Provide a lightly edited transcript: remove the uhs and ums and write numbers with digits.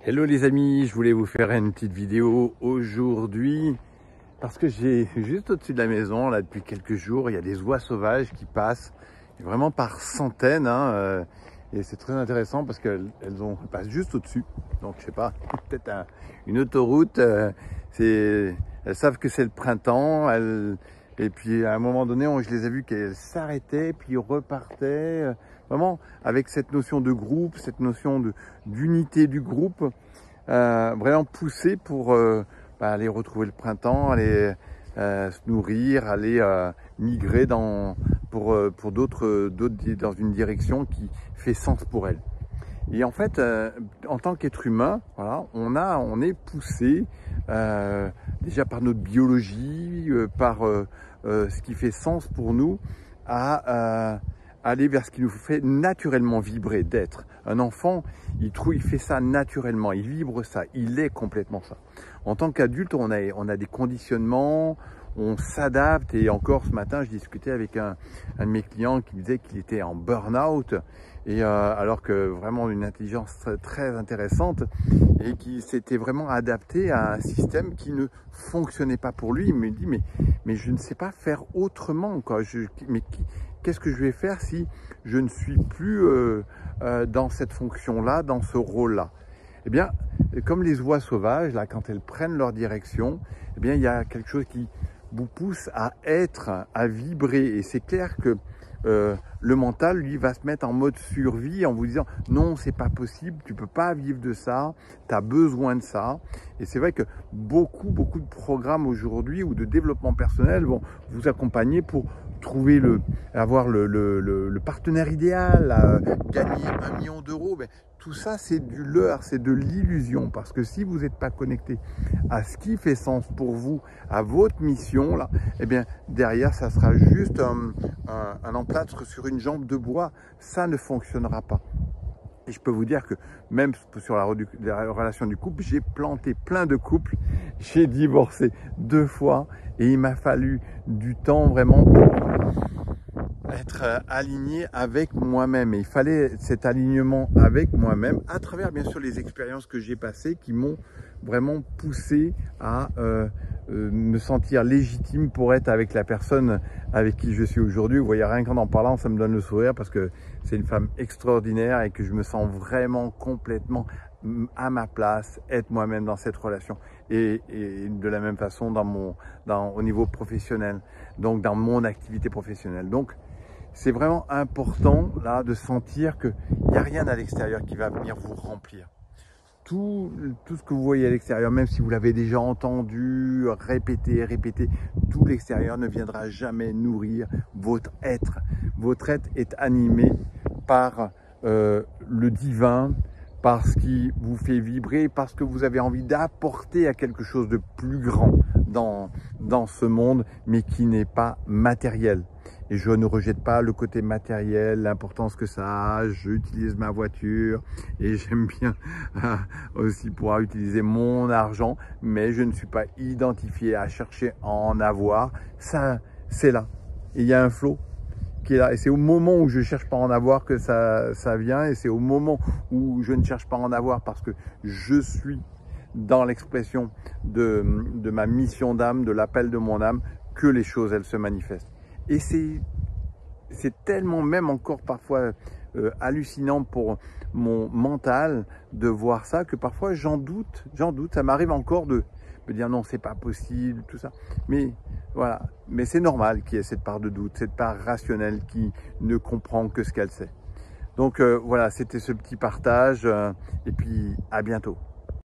Hello les amis, je voulais vous faire une petite vidéo aujourd'hui parce que j'ai juste au-dessus de la maison, là depuis quelques jours, il y a des oies sauvages qui passent vraiment par centaines et c'est très intéressant parce qu'elles passent juste au-dessus. Donc je sais pas, peut-être une autoroute, elles savent que c'est le printemps, et puis à un moment donné, je les ai vues qu'elles s'arrêtaient puis repartaient. Vraiment avec cette notion de groupe, cette notion d'unité du groupe, vraiment poussé pour aller retrouver le printemps, aller se nourrir, aller migrer pour d'autres dans une direction qui fait sens pour elles. Et en fait, en tant qu'être humain, voilà, on est poussé déjà par notre biologie, par ce qui fait sens pour nous, à aller vers ce qui nous fait naturellement vibrer d'être. Un enfant, il fait ça naturellement, il vibre ça, il est complètement ça. En tant qu'adulte, on a des conditionnements, on s'adapte. Et encore ce matin, je discutais avec un de mes clients qui me disait qu'il était en burn-out, et alors que vraiment une intelligence très intéressante, et qui s'était vraiment adapté à un système qui ne fonctionnait pas pour lui. Il me dit mais je ne sais pas faire autrement, quoi. Qu'est-ce que je vais faire si je ne suis plus dans cette fonction-là, dans ce rôle-là? Eh bien, comme les oies sauvages, là, quand elles prennent leur direction, eh bien, il y a quelque chose qui vous pousse à être, à vibrer. Et c'est clair que le mental, lui, va se mettre en mode survie en vous disant non, c'est pas possible, tu peux pas vivre de ça, tu as besoin de ça. Et c'est vrai que beaucoup de programmes aujourd'hui ou de développement personnel vont vous accompagner pour trouver avoir le partenaire idéal, gagner 1 million d'euros. Ben, tout ça, c'est du leurre, c'est de l'illusion, parce que si vous n'êtes pas connecté à ce qui fait sens pour vous, à votre mission, là, eh bien, derrière, ça sera juste un emplâtre sur une jambe de bois. Ça ne fonctionnera pas. Et je peux vous dire que même sur la relation du couple, j'ai planté plein de couples, j'ai divorcé 2 fois, et il m'a fallu du temps vraiment pour être aligné avec moi-même. Et il fallait cet alignement avec moi-même à travers bien sûr les expériences que j'ai passées qui m'ont vraiment poussé à me sentir légitime pour être avec la personne avec qui je suis aujourd'hui. Vous voyez, rien qu'en en parlant, ça me donne le sourire parce que c'est une femme extraordinaire et que je me sens vraiment complètement à ma place, être moi-même dans cette relation. Et de la même façon au niveau professionnel, donc dans mon activité professionnelle. Donc c'est vraiment important là de sentir qu'il n'y a rien à l'extérieur qui va venir vous remplir. Tout ce que vous voyez à l'extérieur, même si vous l'avez déjà entendu, répété, tout l'extérieur ne viendra jamais nourrir votre être. Votre être est animé par le divin, par ce qui vous fait vibrer, parce que vous avez envie d'apporter à quelque chose de plus grand dans ce monde, mais qui n'est pas matériel. Et je ne rejette pas le côté matériel, l'importance que ça a. J'utilise ma voiture et j'aime bien aussi pouvoir utiliser mon argent, mais je ne suis pas identifié à chercher à en avoir. Ça, c'est là. Et il y a un flot qui est là. Et c'est au moment où je ne cherche pas à en avoir que ça vient. Et c'est au moment où je ne cherche pas à en avoir parce que je suis dans l'expression de ma mission d'âme, de l'appel de mon âme, que les choses, elles se manifestent. Et c'est tellement même encore parfois hallucinant pour mon mental de voir ça que parfois j'en doute. Ça m'arrive encore de me dire non, c'est pas possible, tout ça. Mais voilà, mais c'est normal qu'il y ait cette part de doute, cette part rationnelle qui ne comprend que ce qu'elle sait. Donc voilà, c'était ce petit partage et puis à bientôt.